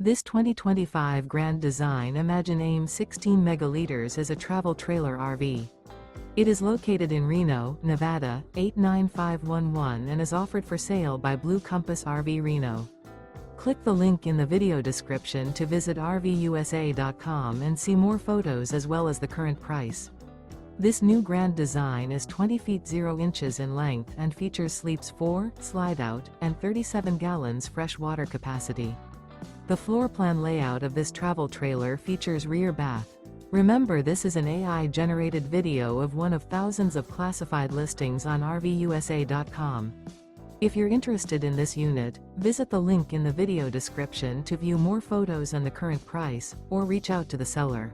This 2025 Grand Design Imagine AIM 16 megaliters is a travel trailer RV. It is located in Reno, Nevada, 89511 and is offered for sale by Blue Compass RV Reno. Click the link in the video description to visit RVUSA.com and see more photos as well as the current price. This new Grand Design is 20 feet 0 inches in length and features sleeps 4, Slideout, and 37 gallons fresh water capacity. The floor plan layout of this travel trailer features rear bath. Remember, this is an AI-generated video of one of thousands of classified listings on RVUSA.com. If you're interested in this unit, visit the link in the video description to view more photos and the current price, or reach out to the seller.